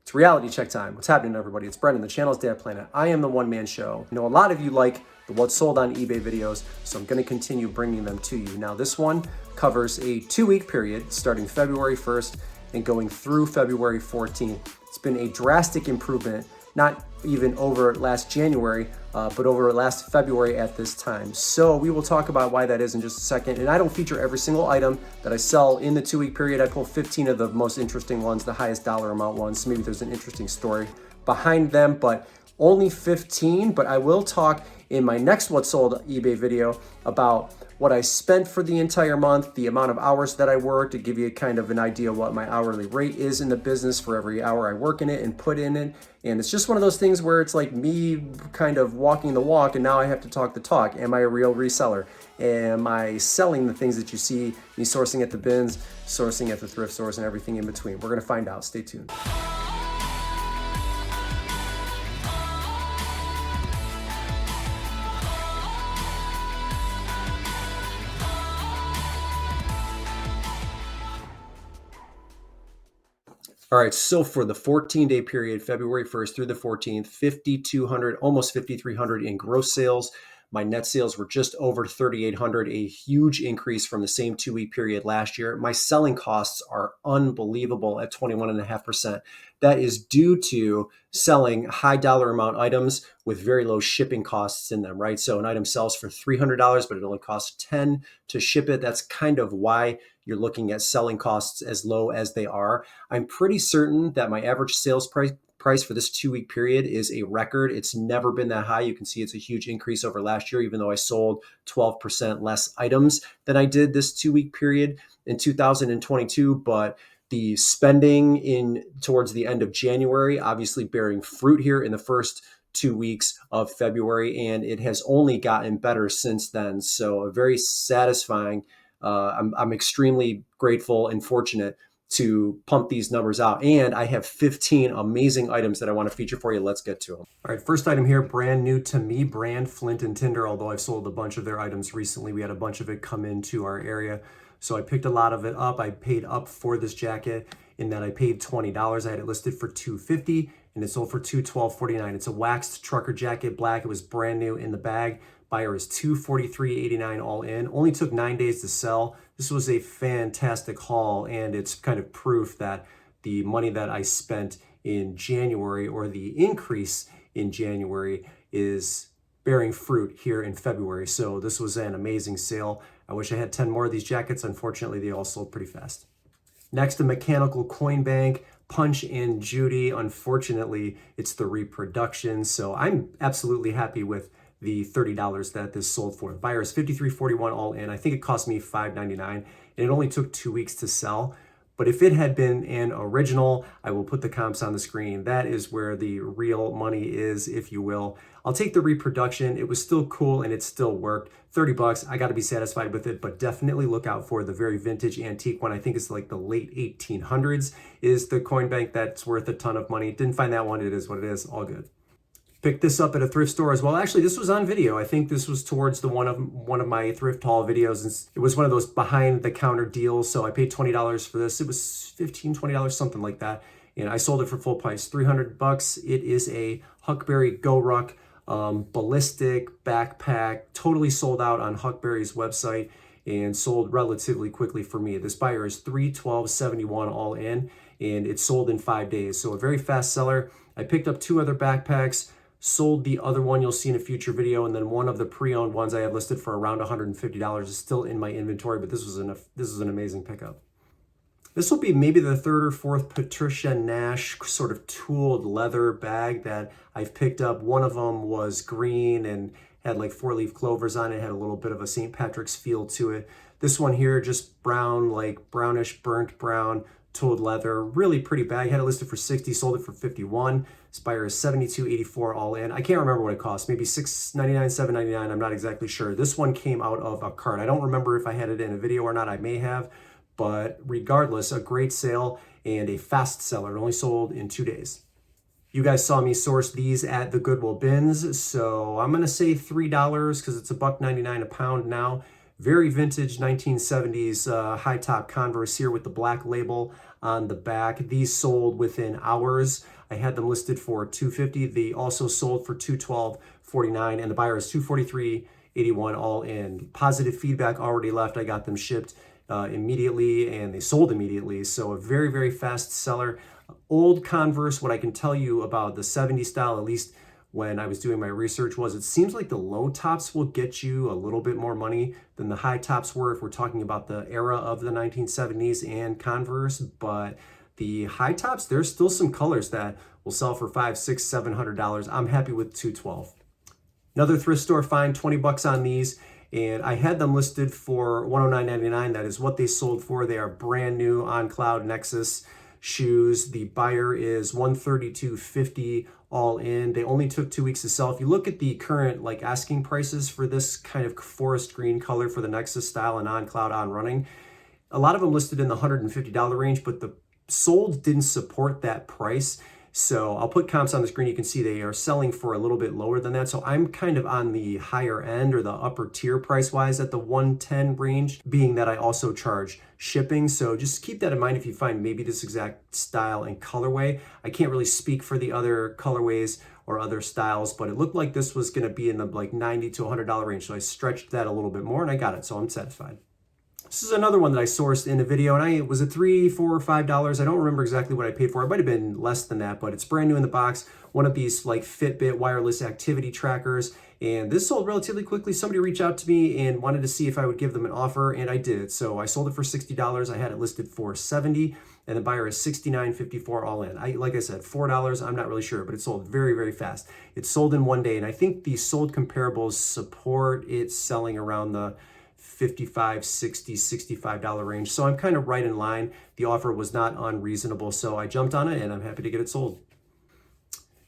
It's reality check time. What's happening, everybody? It's Brendan. The channel is Dad Planet. I am the one-man show. I know a lot of you like the what's sold on eBay videos, so I'm going to continue bringing them to you. Now, this one covers a 2-week period starting February 1st and going through February 14th. It's been a drastic improvement, not even over last January, but over last February at this time. So we will talk about why that is in just a second. And I don't feature every single item that I sell in the 2-week period. I pull 15 of the most interesting ones, the highest dollar amount ones. So maybe there's an interesting story behind them, but only 15. But I will talk in my next What's Sold eBay video about what I spent for the entire month, the amount of hours that I worked, to give you kind of an idea what my hourly rate is in the business for every hour I work in it and put in it. And it's just one of those things where it's like me kind of walking the walk, and now I have to talk the talk. Am I a real reseller? Am I selling the things that you see me sourcing at the bins, sourcing at the thrift stores, and everything in between? We're gonna find out. Stay tuned. All right, so for the 14-day period, February 1st through the 14th, 5,200, almost 5,300 in gross sales. My net sales were just over 3,800, a huge increase from the same 2-week period last year. My selling costs are unbelievable at 21.5%. That is due to selling high dollar amount items with very low shipping costs in them, right? So an item sells for $300, but it only costs $10 to ship it. That's kind of why you're looking at selling costs as low as they are. I'm pretty certain that my average sales price for this 2-week period is a record. It's never been that high. You can see it's a huge increase over last year, even though I sold 12% less items than I did this 2-week period in 2022. But the spending towards the end of January, obviously bearing fruit here in the first 2 weeks of February, and it has only gotten better since then. So a very satisfying. I'm extremely grateful and fortunate to pump these numbers out. And I have 15 amazing items that I want to feature for you. Let's get to them. All right, first item here, brand new to me, brand Flint & Tinder, although I've sold a bunch of their items recently. We had a bunch of it come into our area. So I picked a lot of it up. I paid up for this jacket in that I paid $20. I had it listed for $250 and it sold for $212.49. It's a waxed trucker jacket, black. It was brand new in the bag. Buyer is $243.89 all in. Only took 9 days to sell. This was a fantastic haul, and it's kind of proof that the money that I spent in January, or the increase in January, is bearing fruit here in February. So this was an amazing sale. I wish I had 10 more of these jackets. Unfortunately, they all sold pretty fast. Next, a mechanical coin bank, Punch and Judy. Unfortunately, it's the reproduction. So I'm absolutely happy with the $30 that this sold for. The buyer is $53.41 all in. I think it cost me $5.99, and it only took 2 weeks to sell. But if it had been an original, I will put the comps on the screen. That is where the real money is, if you will. I'll take the reproduction. It was still cool and it still worked. $30, I got to be satisfied with it, but definitely look out for the very vintage antique one. I think it's like the late 1800s is the coin bank that's worth a ton of money. Didn't find that one. It is what it is. All good. Picked this up at a thrift store as well. Actually, this was on video. I think this was towards the one of my thrift haul videos. And it was one of those behind the counter deals. So I paid $20 for this. It was $15, $20, something like that. And I sold it for full price, $300. It is a Huckberry Go Ruck ballistic backpack, totally sold out on Huckberry's website and sold relatively quickly for me. This buyer is $312.71 all in, and it sold in 5 days. So a very fast seller. I picked up 2 other backpacks, sold the other one you'll see in a future video, and then one of the pre-owned ones I have listed for around $150 is still in my inventory, but this was an amazing pickup. This will be maybe the 3rd or 4th Patricia Nash sort of tooled leather bag that I've picked up. One of them was green and had like 4-leaf clovers on it, had a little bit of a St. Patrick's feel to it. This one here, just brown, like brownish burnt brown, tooled leather, really pretty bag. Had it listed for $60, sold it for $51. This buyer is $72.84 all in. I can't remember what it cost, maybe $6.99, $7.99, I'm not exactly sure. This one came out of a cart. I don't remember if I had it in a video or not. I may have, but regardless, a great sale and a fast seller. It only sold in 2 days. You guys saw me source these at the Goodwill bins, so I'm gonna say $3 because it's $1.99 a pound now. Very vintage 1970s high top Converse here with the black label on the back. These sold within hours. I had them listed for $250. They also sold for $212.49, and the buyer is $243.81 all in. Positive feedback already left. I got them shipped immediately, and they sold immediately. So a very, very fast seller. Old Converse, what I can tell you about the 70s style, at least when I was doing my research, was it seems like the low tops will get you a little bit more money than the high tops were if we're talking about the era of the 1970s and Converse. But the high tops, there's still some colors that will sell for $500, $600, $700. I'm happy with $212. Another thrift store find, 20 bucks on these. And I had them listed for $109.99. That is what they sold for. They are brand new on Cloud Nexus shoes. The buyer is $132.50 all in. They only took 2 weeks to sell. If you look at the current like asking prices for this kind of forest green color for the Nexus style and on Cloud on running, a lot of them listed in the $150 range, but the sold didn't support that price. So I'll put comps on the screen. You can see they are selling for a little bit lower than that. So I'm kind of on the higher end or the upper tier price wise at the 110 range, being that I also charge shipping. So just keep that in mind if you find maybe this exact style and colorway. I can't really speak for the other colorways or other styles, but it looked like this was going to be in the like $90 to $100 range. So I stretched that a little bit more and I got it. So I'm satisfied. This is another one that I sourced in a video, and it was $3, $4, or $5. I don't remember exactly what I paid for. It might have been less than that, but it's brand new in the box. One of these like Fitbit wireless activity trackers, and this sold relatively quickly. Somebody reached out to me and wanted to see if I would give them an offer, and I did. So I sold it for $60. I had it listed for $70, and the buyer is $69.54 all in. Like I said, $4. I'm not really sure, but it sold very, very fast. It sold in one day, and I think the sold comparables support it selling around the $55, $60, $65 range. So I'm kind of right in line. The offer was not unreasonable, so I jumped on it and I'm happy to get it sold.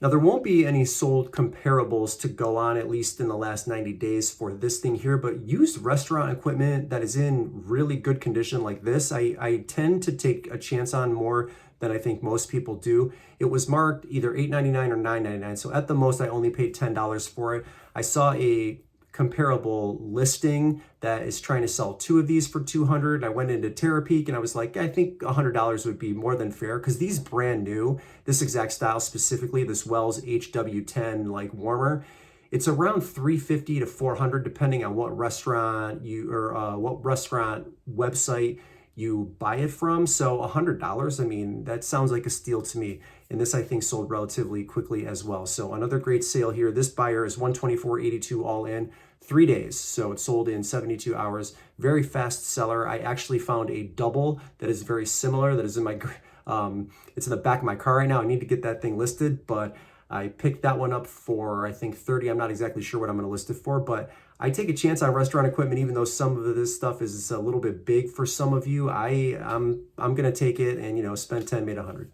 Now there won't be any sold comparables to go on, at least in the last 90 days for this thing here, but used restaurant equipment that is in really good condition like this, I tend to take a chance on more than I think most people do. It was marked either $8.99 or $9.99, so at the most I only paid $10 for it. I saw a comparable listing that is trying to sell 2 of these for $200. I went into Terapeak and I was like, I think $100 would be more than fair, because these brand new, this exact style specifically, this Wells HW10 like warmer, it's around $350 to $400 depending on what restaurant you or what restaurant website you buy it from. So $100, I mean, that sounds like a steal to me. And this I think sold relatively quickly as well. So another great sale here. This buyer is $124.82 all in, 3 days. So it sold in 72 hours. Very fast seller. I actually found a double that is very similar. That is in my, it's in the back of my car right now. I need to get that thing listed, but I picked that one up for, I think 30. I'm not exactly sure what I'm going to list it for, but I take a chance on restaurant equipment, even though some of this stuff is a little bit big for some of you. I'm going to take it and, spend 10, made 100.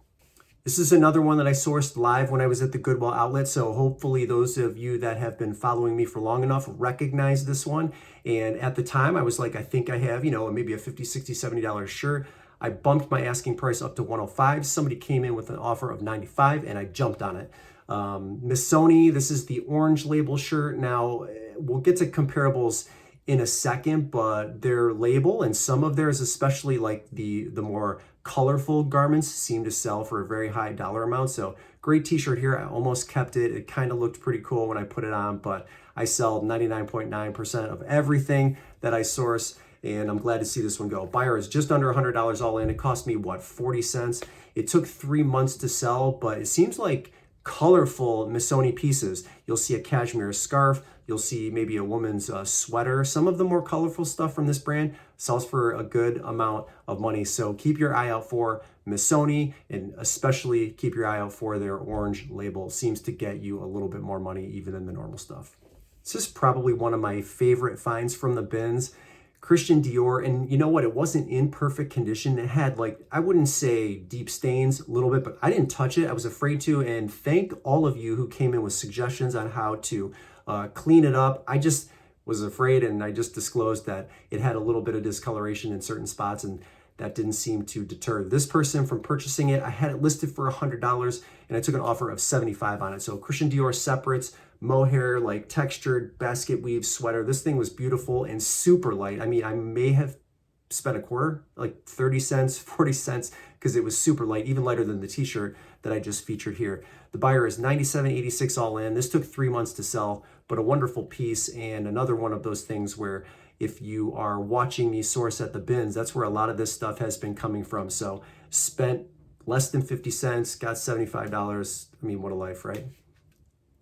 This is another one that I sourced live when I was at the Goodwill outlet. So hopefully those of you that have been following me for long enough recognize this one. And at the time I was like, I think I have, maybe a $50, $60, $70 shirt. I bumped my asking price up to $105. Somebody came in with an offer of $95 and I jumped on it. Missoni, this is the orange label shirt. Now we'll get to comparables in a second, but their label and some of theirs, especially like the more colorful garments, seem to sell for a very high dollar amount. So great t-shirt here. I almost kept it. It kind of looked pretty cool when I put it on, but I sell 99.9% of everything that I source, and I'm glad to see this one go. Buyer is just under $100 all in. It cost me, what, 40 cents? It took 3 months to sell, but it seems like colorful Missoni pieces. You'll see a cashmere scarf. You'll see maybe a woman's sweater. Some of the more colorful stuff from this brand sells for a good amount of money. So keep your eye out for Missoni, and especially keep your eye out for their orange label. Seems to get you a little bit more money even than the normal stuff. This is probably one of my favorite finds from the bins. Christian Dior, and you know what? It wasn't in perfect condition. It had I wouldn't say deep stains, a little bit, but I didn't touch it. I was afraid to, and thank all of you who came in with suggestions on how to clean it up. I just was afraid, and I just disclosed that it had a little bit of discoloration in certain spots, and that didn't seem to deter this person from purchasing it. I had it listed for $100, and I took an offer of $75 on it. So Christian Dior separates, mohair, like textured basket weave sweater. This thing was beautiful and super light. I mean, I may have spent a quarter, like 30 cents, 40 cents, because it was super light, even lighter than the t-shirt that I just featured here. The buyer is $97.86 all in. This took 3 months to sell, but a wonderful piece, and another one of those things where if you are watching me source at the bins, that's where a lot of this stuff has been coming from. So spent less than 50 cents, got $75. I mean, what a life, right?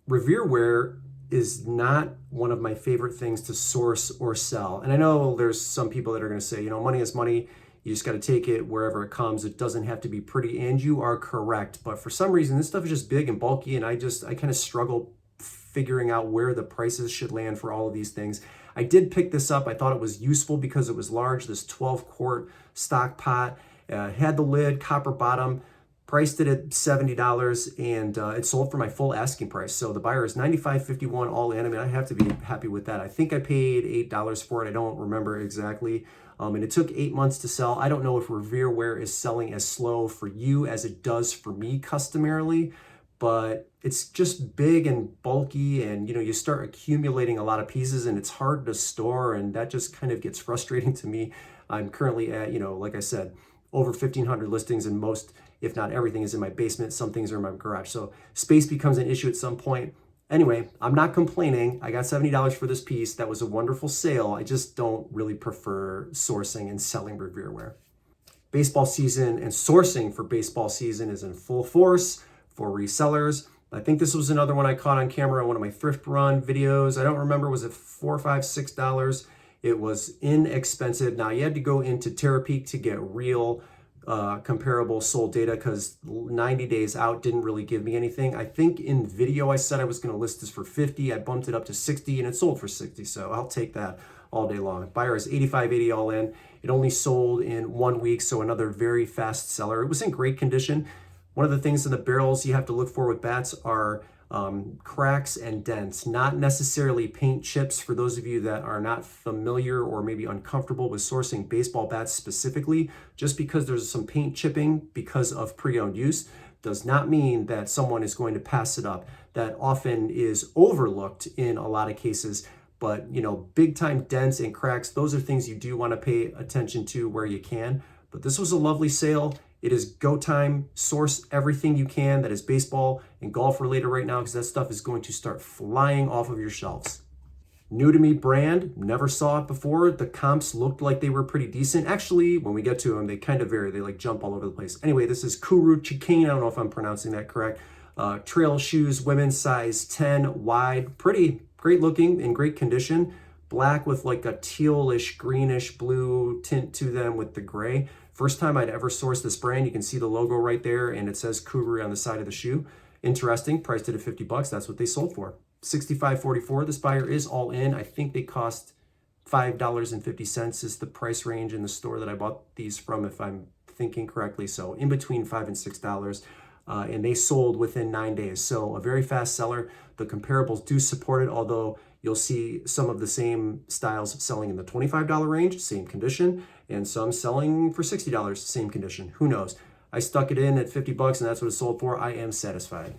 Revere wear is not one of my favorite things to source or sell. And I know there's some people that are going to say, you know, money is money. You just got to take it wherever it comes. It doesn't have to be pretty, and you are correct. But for some reason, this stuff is just big and bulky, and I kind of struggle figuring out where the prices should land for all of these things. I did pick this up. I thought it was useful because it was large, this 12-quart stock pot. Had the lid, copper bottom, priced it at $70, and it sold for my full asking price. So the buyer is $95.51 all in. I mean, I have to be happy with that. I think I paid $8 for it. I don't remember exactly. And it took 8 months to sell. I don't know if Revere wear is selling as slow for you as it does for me customarily, but it's just big and bulky, and you start accumulating a lot of pieces, and it's hard to store, and that just kind of gets frustrating to me. I'm currently at, like I said, over 1,500 listings, and most, if not everything, is in my basement. Some things are in my garage. So space becomes an issue at some point. Anyway, I'm not complaining. I got $70 for this piece. That was a wonderful sale. I just don't really prefer sourcing and selling Revere wear. Baseball season and sourcing for baseball season is in full force for resellers. I think this was another one I caught on camera on one of my thrift run videos. I don't remember, was it $4, $5, $6? It was inexpensive. Now you had to go into Terapeak to get real comparable sold data, because 90 days out didn't really give me anything. I think in video I said I was going to list this for 50. I bumped it up to 60 and it sold for 60. So I'll take that all day long. Buyer is $85.80 all in. It only sold in 1 week, so another very fast seller. It was in great condition. One of the things in the barrels you have to look for with bats are cracks and dents, not necessarily paint chips. For those of you that are not familiar or maybe uncomfortable with sourcing baseball bats specifically, just because there's some paint chipping because of pre-owned use does not mean that someone is going to pass it up. That often is overlooked in a lot of cases. But big time dents and cracks, those are things you do want to pay attention to where you can. But this was a lovely sale. It is go time. Source everything you can that is baseball and golf related right now, because that stuff is going to start flying off of your shelves. New to me brand, never saw it before. The comps looked like they were pretty decent. Actually, when we get to them, they kind of vary. They like jump all over the place. Anyway, this is Kuru Chicane. I don't know if I'm pronouncing that correct. Trail shoes, women's size 10 wide, pretty great looking, in great condition. Black with like a tealish, greenish blue tint to them with the gray. First time I'd ever sourced this brand. You can see the logo right there, and it says Kuru on the side of the shoe. Interesting, priced it at $50. That's what they sold for. $65.44. This buyer is all in. I think they cost $5.50 is the price range in the store that I bought these from, if I'm thinking correctly. So in between $5 and $6. And they sold within 9 days. So a very fast seller. The comparables do support it, although you'll see some of the same styles selling in the $25 range, same condition, and some selling for $60, same condition. Who knows? I stuck it in at $50, and that's what it sold for. I am satisfied.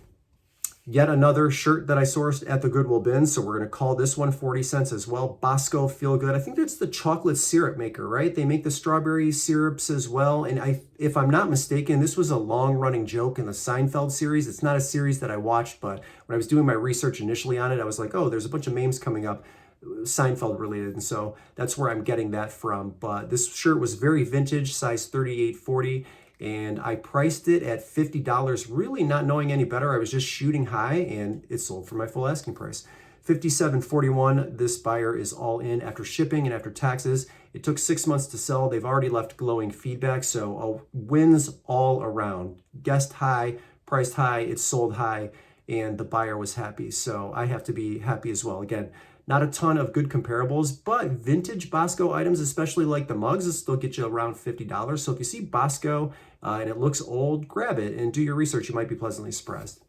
Yet another shirt that I sourced at the Goodwill bin, so we're going to call this one 40 cents as well. Bosco Feel Good. I think that's the chocolate syrup maker, right? They make the strawberry syrups as well. And if I'm not mistaken, this was a long-running joke in the Seinfeld series. It's not a series that I watched, but when I was doing my research initially on it, I was like, oh, there's a bunch of memes coming up, Seinfeld related. And so that's where I'm getting that from. But this shirt was very vintage, size 38-40. And I priced it at $50, really not knowing any better. I was just shooting high, and it sold for my full asking price. $57.41. This buyer is all in after shipping and after taxes. It took 6 months to sell. They've already left glowing feedback, so wins all around. Guessed high, priced high, it sold high, and the buyer was happy. So I have to be happy as well. Again, not a ton of good comparables, but vintage Bosco items, especially like the mugs, will still get you around $50. So if you see Bosco and it looks old, grab it and do your research. You might be pleasantly surprised.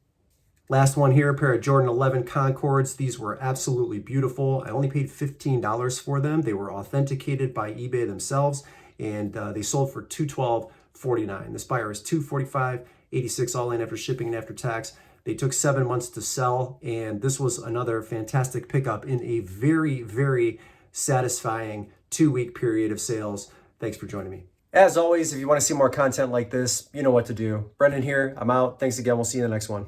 Last one here, a pair of Jordan 11 Concords. These were absolutely beautiful. I only paid $15 for them. They were authenticated by eBay themselves, and they sold for $212.49. This buyer is $245.86 all in after shipping and after tax. They took 7 months to sell, and this was another fantastic pickup in a very, very satisfying 2-week period of sales. Thanks for joining me. As always, if you want to see more content like this, you know what to do. Brendan here. I'm out. Thanks again. We'll see you in the next one.